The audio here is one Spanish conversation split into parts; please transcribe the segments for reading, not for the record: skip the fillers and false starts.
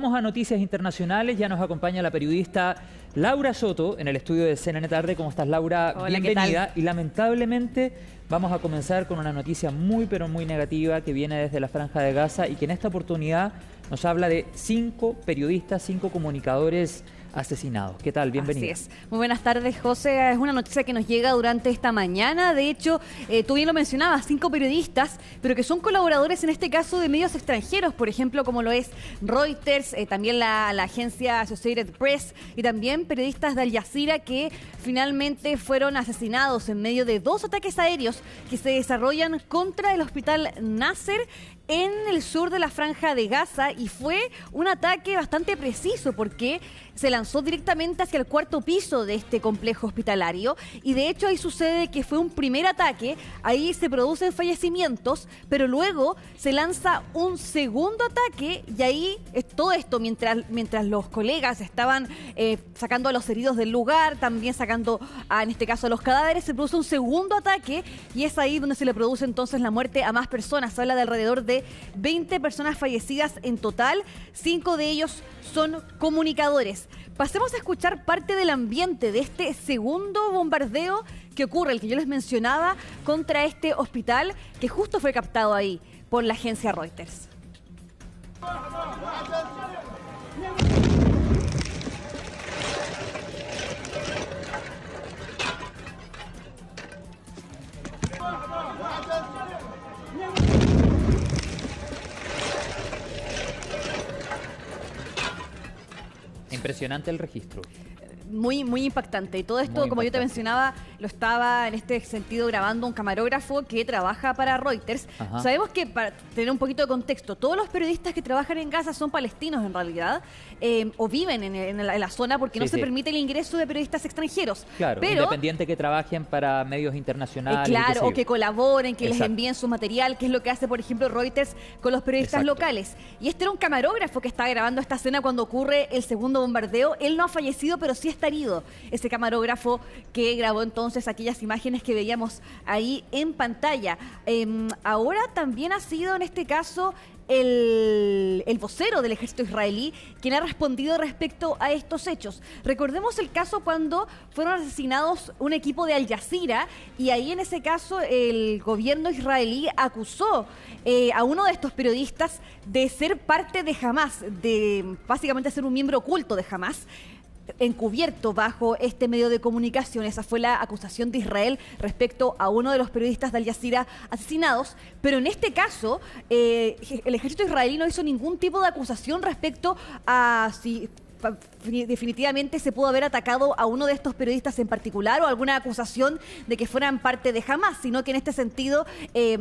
Vamos a noticias internacionales, ya nos acompaña la periodista Laura Soto en el estudio de CNN Tarde. ¿Cómo estás, Laura? Hola, bienvenida. Y lamentablemente vamos a comenzar con una noticia muy pero muy negativa que viene desde la Franja de Gaza y que en esta oportunidad nos habla de 5 periodistas, 5 comunicadores asesinados. ¿Qué tal? Bienvenida. Así es. Muy buenas tardes, José. Es una noticia que nos llega durante esta mañana. De hecho, tú bien lo mencionabas, 5 periodistas, pero que son colaboradores en este caso de medios extranjeros, por ejemplo, como lo es Reuters, también la agencia Associated Press y también periodistas de Al Jazeera que finalmente fueron asesinados en medio de 2 ataques aéreos que se desarrollan contra el hospital Nasser en el sur de la Franja de Gaza, y fue un ataque bastante preciso porque se lanzó directamente hacia el 4º piso de este complejo hospitalario, y de hecho ahí sucede que fue un primer ataque, ahí se producen fallecimientos, pero luego se lanza un segundo ataque y ahí todo esto mientras los colegas estaban sacando a los heridos del lugar, también sacando en este caso a los cadáveres, se produce un segundo ataque y es ahí donde se le produce entonces la muerte a más personas. Se habla de alrededor de 20 personas fallecidas en total, 5 de ellos son comunicadores. Pasemos a escuchar parte del ambiente de este segundo bombardeo que ocurre, el que yo les mencionaba, contra este hospital que justo fue captado ahí por la agencia Reuters. Impresionante el registro. Muy impactante. Y todo esto, como yo te mencionaba, lo estaba en este sentido grabando un camarógrafo que trabaja para Reuters. Ajá. Sabemos que, para tener un poquito de contexto, todos los periodistas que trabajan en Gaza son palestinos en realidad, o viven en la zona porque no se permite el ingreso de periodistas extranjeros. Claro, pero independiente que trabajen para medios internacionales. Claro, o que colaboren, que les envíen su material, que es lo que hace, por ejemplo, Reuters con los periodistas locales. Y este era un camarógrafo que estaba grabando esta escena cuando ocurre el segundo bombardeo. Él no ha fallecido, pero sí está herido, ese camarógrafo que grabó entonces aquellas imágenes que veíamos ahí en pantalla. Ahora también ha sido en este caso el vocero del ejército israelí quien ha respondido respecto a estos hechos. Recordemos el caso cuando fueron asesinados un equipo de Al Jazeera, y ahí en ese caso el gobierno israelí acusó a uno de estos periodistas de ser parte de Hamas, de básicamente ser un miembro oculto de Hamas, encubierto bajo este medio de comunicación. Esa fue la acusación de Israel respecto a uno de los periodistas de Al Jazeera asesinados, pero en este caso el ejército israelí no hizo ningún tipo de acusación respecto a si definitivamente se pudo haber atacado a uno de estos periodistas en particular o alguna acusación de que fueran parte de Hamas, sino que en este sentido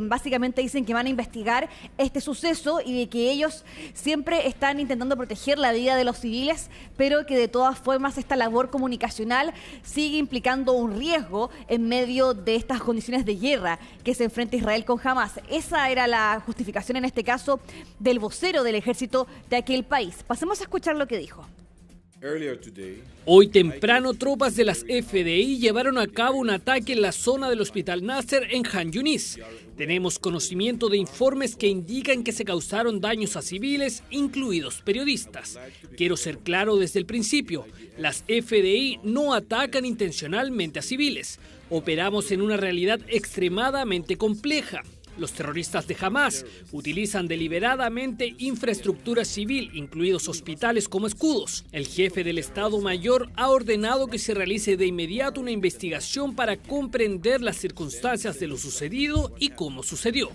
básicamente dicen que van a investigar este suceso y de que ellos siempre están intentando proteger la vida de los civiles, pero que de todas formas esta labor comunicacional sigue implicando un riesgo en medio de estas condiciones de guerra que se enfrenta Israel con Hamas. Esa era la justificación en este caso del vocero del ejército de aquel país. Pasemos a escuchar lo que dijo. Hoy temprano, tropas de las FDI llevaron a cabo un ataque en la zona del hospital Nasser en Han Yunis. Tenemos conocimiento de informes que indican que se causaron daños a civiles, incluidos periodistas. Quiero ser claro desde el principio, las FDI no atacan intencionalmente a civiles. Operamos en una realidad extremadamente compleja. Los terroristas de Hamas utilizan deliberadamente infraestructura civil, incluidos hospitales, como escudos. El jefe del Estado Mayor ha ordenado que se realice de inmediato una investigación para comprender las circunstancias de lo sucedido y cómo sucedió.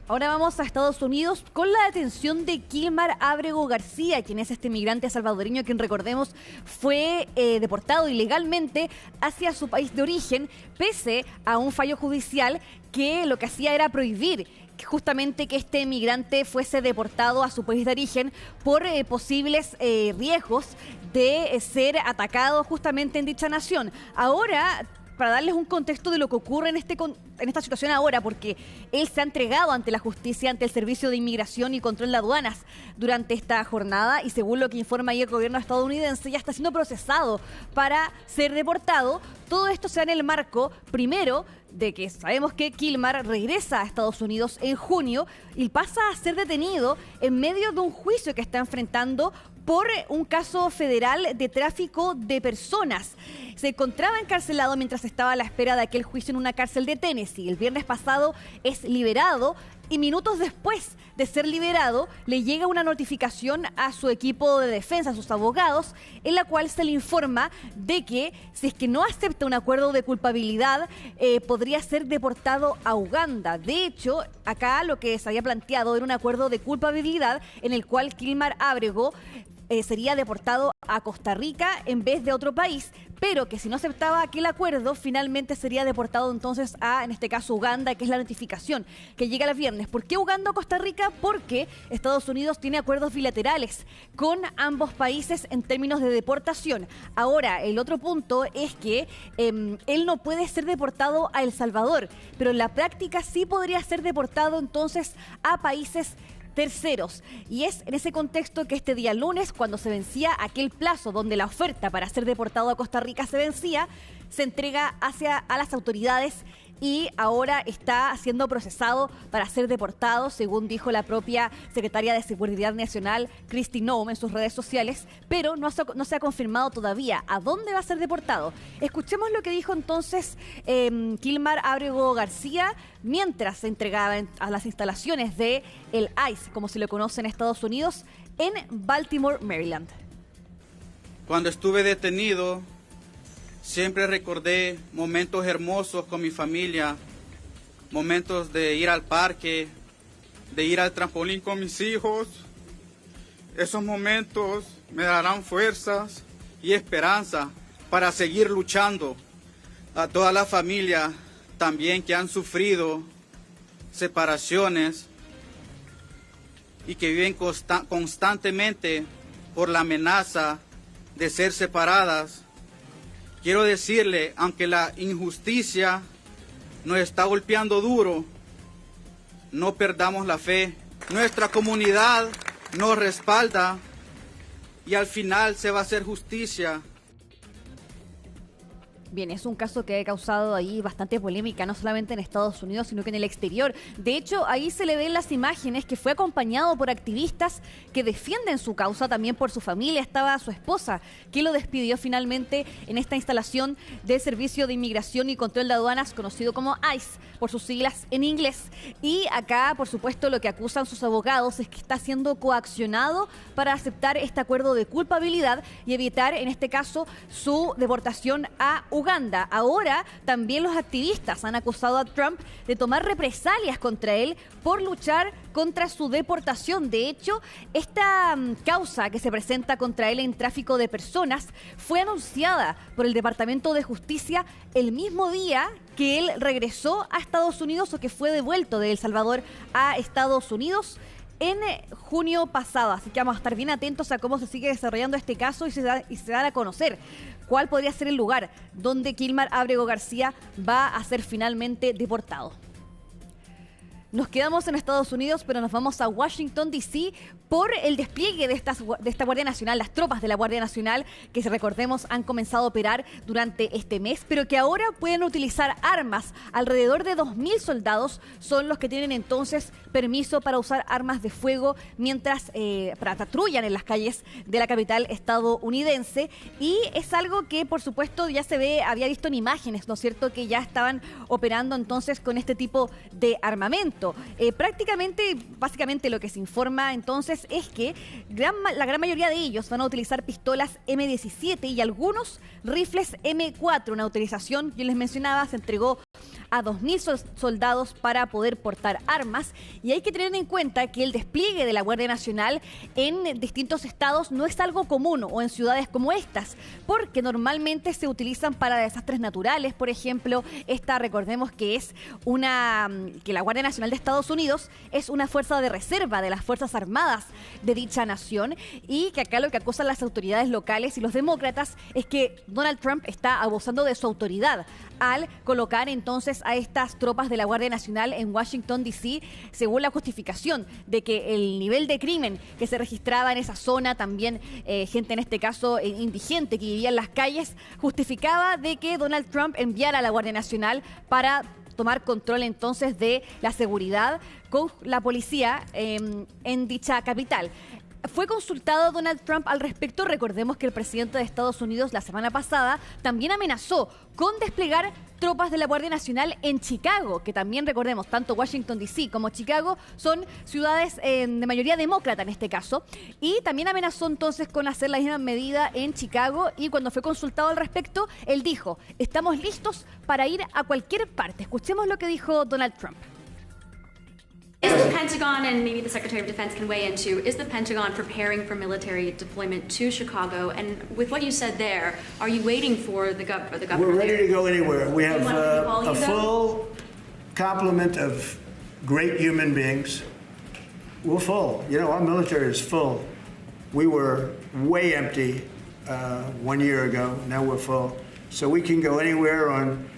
Ahora vamos a Estados Unidos con la detención de Kilmar Ábrego García, quien es este migrante salvadoreño quien, recordemos, fue deportado ilegalmente hacia su país de origen, pese a un fallo judicial que lo que hacía era prohibir justamente que este migrante fuese deportado a su país de origen por posibles riesgos de ser atacado justamente en dicha nación. Ahora, para darles un contexto de lo que ocurre en este esta situación ahora porque él se ha entregado ante la justicia, ante el Servicio de Inmigración y Control de Aduanas durante esta jornada y según lo que informa ahí el gobierno estadounidense ya está siendo procesado para ser deportado. Todo esto se da en el marco, primero, de que sabemos que Kilmer regresa a Estados Unidos en junio y pasa a ser detenido en medio de un juicio que está enfrentando por un caso federal de tráfico de personas. Se encontraba encarcelado mientras estaba a la espera de aquel juicio en una cárcel de Tennessee. El viernes pasado es liberado y minutos después de ser liberado le llega una notificación a su equipo de defensa, a sus abogados, en la cual se le informa de que si es que no acepta un acuerdo de culpabilidad, podría ser deportado a Uganda. De hecho, acá lo que se había planteado era un acuerdo de culpabilidad en el cual Kilmer Ábrego sería deportado a Costa Rica en vez de otro país, pero que si no aceptaba aquel acuerdo, finalmente sería deportado entonces a, en este caso, Uganda, que es la notificación que llega el viernes. ¿Por qué Uganda o Costa Rica? Porque Estados Unidos tiene acuerdos bilaterales con ambos países en términos de deportación. Ahora, el otro punto es que él no puede ser deportado a El Salvador, pero en la práctica sí podría ser deportado entonces a países terceros. Y es en ese contexto que este día lunes, cuando se vencía aquel plazo donde la oferta para ser deportado a Costa Rica se vencía, se entrega a las autoridades y ahora está siendo procesado para ser deportado, según dijo la propia secretaria de Seguridad Nacional, Kristi Noem, en sus redes sociales, pero no se ha confirmado todavía a dónde va a ser deportado. Escuchemos lo que dijo entonces Kilmer Ábrego García mientras se entregaba a las instalaciones de el ICE, como se lo conoce en Estados Unidos, en Baltimore, Maryland. Cuando estuve detenido, siempre recordé momentos hermosos con mi familia, momentos de ir al parque, de ir al trampolín con mis hijos. Esos momentos me darán fuerzas y esperanza para seguir luchando. A toda la familia también que han sufrido separaciones y que viven constantemente por la amenaza de ser separadas. Quiero decirle, aunque la injusticia nos está golpeando duro, no perdamos la fe. Nuestra comunidad nos respalda y al final se va a hacer justicia. Bien, es un caso que ha causado ahí bastante polémica, no solamente en Estados Unidos, sino que en el exterior. De hecho, ahí se le ven las imágenes que fue acompañado por activistas que defienden su causa, también por su familia. Estaba su esposa, que lo despidió finalmente en esta instalación del Servicio de Inmigración y Control de Aduanas, conocido como ICE, por sus siglas en inglés. Y acá, por supuesto, lo que acusan sus abogados es que está siendo coaccionado para aceptar este acuerdo de culpabilidad y evitar, en este caso, su deportación a Uganda. Ahora también los activistas han acusado a Trump de tomar represalias contra él por luchar contra su deportación. De hecho, esta causa que se presenta contra él en tráfico de personas fue anunciada por el Departamento de Justicia el mismo día que él regresó a Estados Unidos o que fue devuelto de El Salvador a Estados Unidos en junio pasado. Así que vamos a estar bien atentos a cómo se sigue desarrollando este caso y se da a conocer cuál podría ser el lugar donde Kilmer Ábrego García va a ser finalmente deportado. Nos quedamos en Estados Unidos, pero nos vamos a Washington, D.C. por el despliegue de esta Guardia Nacional, las tropas de la Guardia Nacional, que si recordemos han comenzado a operar durante este mes, pero que ahora pueden utilizar armas. Alrededor de 2.000 soldados son los que tienen entonces permiso para usar armas de fuego mientras patrullan en las calles de la capital estadounidense. Y es algo que, por supuesto, ya había visto en imágenes, ¿no es cierto?, que ya estaban operando entonces con este tipo de armamento. Básicamente lo que se informa entonces es que la gran mayoría de ellos van a utilizar pistolas M17 y algunos rifles M4. Una autorización, yo les mencionaba, se entregó a 2.000 soldados para poder portar armas, y hay que tener en cuenta que el despliegue de la Guardia Nacional en distintos estados no es algo común o en ciudades como estas, porque normalmente se utilizan para desastres naturales. Por ejemplo, recordemos que es que la Guardia Nacional de Estados Unidos es una fuerza de reserva de las Fuerzas Armadas de dicha nación, y que acá lo que acusan las autoridades locales y los demócratas es que Donald Trump está abusando de su autoridad al colocar entonces entonces a estas tropas de la Guardia Nacional en Washington, D.C., según la justificación de que el nivel de crimen que se registraba en esa zona, también gente en este caso indigente que vivía en las calles, justificaba de que Donald Trump enviara a la Guardia Nacional para tomar control entonces de la seguridad con la policía en dicha capital. Fue consultado Donald Trump al respecto. Recordemos que el presidente de Estados Unidos la semana pasada también amenazó con desplegar tropas de la Guardia Nacional en Chicago, que también recordemos, tanto Washington D.C. como Chicago son ciudades de mayoría demócrata en este caso, y también amenazó entonces con hacer la misma medida en Chicago, y cuando fue consultado al respecto, él dijo, estamos listos para ir a cualquier parte. Escuchemos lo que dijo Donald Trump. Is the Pentagon, and maybe the Secretary of Defense can weigh in too, is the Pentagon preparing for military deployment to Chicago? And with what you said there, are you waiting for the governor? We're ready to go anywhere. We have a full complement of great human beings. We're full. You know, our military is full. We were way empty 1 year ago. Now we're full. So we can go anywhere on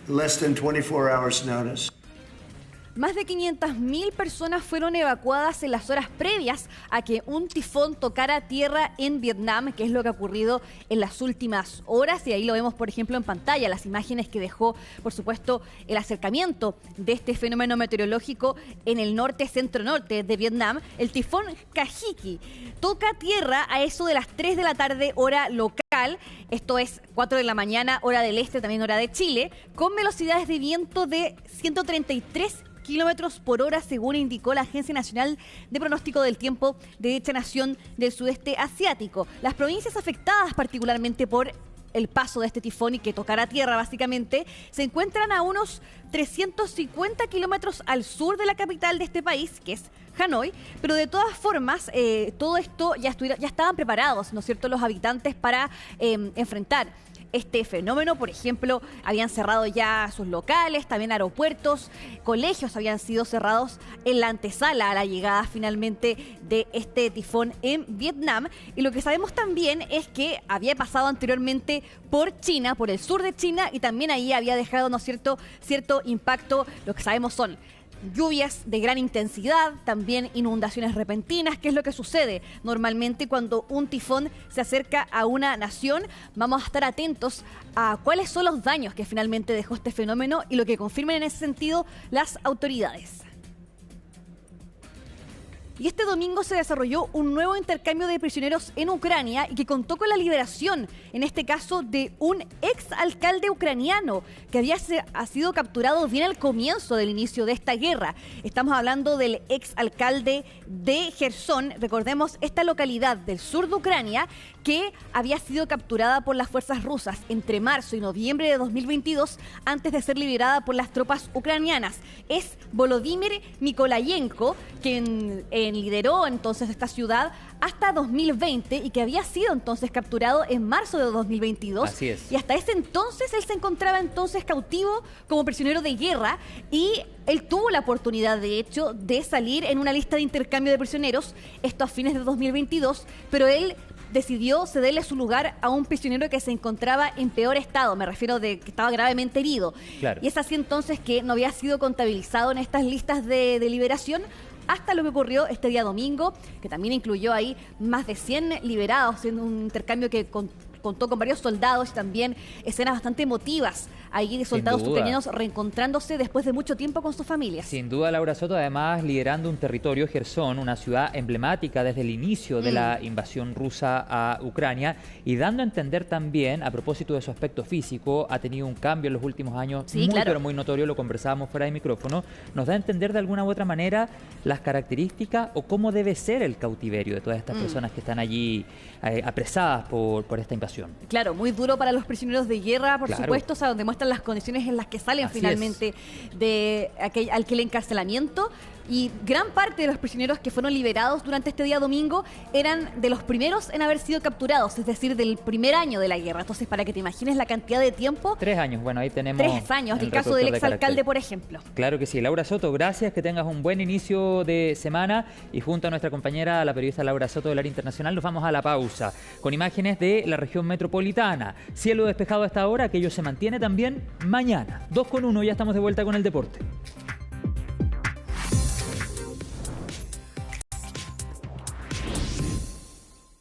less than 24 hours notice. Más de 500.000 personas fueron evacuadas en las horas previas a que un tifón tocara tierra en Vietnam, que es lo que ha ocurrido en las últimas horas. Y ahí lo vemos, por ejemplo, en pantalla, las imágenes que dejó, por supuesto, el acercamiento de este fenómeno meteorológico en el norte, centro-norte de Vietnam. El tifón Kahiki toca tierra a eso de las 3 de la tarde, hora local. Esto es 4 de la mañana, hora del este, también hora de Chile, con velocidades de viento de 133 kilómetros por hora, según indicó la Agencia Nacional de Pronóstico del Tiempo de dicha nación del sudeste asiático. Las provincias afectadas particularmente por el paso de este tifón y que tocará tierra básicamente, se encuentran a unos 350 kilómetros al sur de la capital de este país, que es Hanoi, pero de todas formas todo esto ya estaban preparados, ¿no es cierto?, los habitantes para enfrentar este fenómeno. Por ejemplo, habían cerrado ya sus locales, también aeropuertos, colegios habían sido cerrados en la antesala a la llegada finalmente de este tifón en Vietnam. Y lo que sabemos también es que había pasado anteriormente por China, por el sur de China, y también ahí había dejado, ¿no es cierto?, cierto impacto. Lo que sabemos son lluvias de gran intensidad, también inundaciones repentinas, que es lo que sucede normalmente cuando un tifón se acerca a una nación. Vamos a estar atentos a cuáles son los daños que finalmente dejó este fenómeno y lo que confirmen en ese sentido las autoridades. Y este domingo se desarrolló un nuevo intercambio de prisioneros en Ucrania y que contó con la liberación, en este caso, de un exalcalde ucraniano que había sido capturado bien al comienzo del inicio de esta guerra. Estamos hablando del exalcalde de Jersón, recordemos, esta localidad del sur de Ucrania que había sido capturada por las fuerzas rusas entre marzo y noviembre de 2022 antes de ser liberada por las tropas ucranianas. Es Volodymyr Nikolayenko quien lideró entonces esta ciudad hasta 2020 y que había sido entonces capturado en marzo de 2022. Así es. Y hasta ese entonces él se encontraba entonces cautivo como prisionero de guerra y él tuvo la oportunidad, de hecho, de salir en una lista de intercambio de prisioneros, esto a fines de 2022, pero él decidió cederle su lugar a un prisionero que se encontraba en peor estado, me refiero de que estaba gravemente herido. Claro. Y es así entonces que no había sido contabilizado en estas listas de liberación hasta lo que ocurrió este día domingo, que también incluyó ahí más de 100 liberados en un intercambio que contó con varios soldados y también escenas bastante emotivas ahí de soldados ucranianos reencontrándose después de mucho tiempo con sus familias. Sin duda, Laura Soto, además liderando un territorio, Jersón, una ciudad emblemática desde el inicio de la invasión rusa a Ucrania, y dando a entender también, a propósito de su aspecto físico, ha tenido un cambio en los últimos años, pero muy notorio, lo conversábamos fuera de micrófono, nos da a entender de alguna u otra manera las características o cómo debe ser el cautiverio de todas estas personas que están allí apresadas por esta invasión. Claro, muy duro para los prisioneros de guerra, por supuesto, o sea, donde muestran las condiciones en las que salen finalmente de aquel encarcelamiento, Y gran parte de los prisioneros que fueron liberados durante este día domingo eran de los primeros en haber sido capturados, es decir, del primer año de la guerra. Entonces, para que te imagines la cantidad de tiempo. 3 años, bueno, ahí tenemos. 3 años, el caso del exalcalde, por ejemplo. Claro que sí. Laura Soto, gracias, que tengas un buen inicio de semana. Y junto a nuestra compañera, la periodista Laura Soto del Área Internacional, nos vamos a la pausa con imágenes de la región metropolitana. Cielo despejado a esta hora, aquello se mantiene también mañana. 2:1, ya estamos de vuelta con el deporte.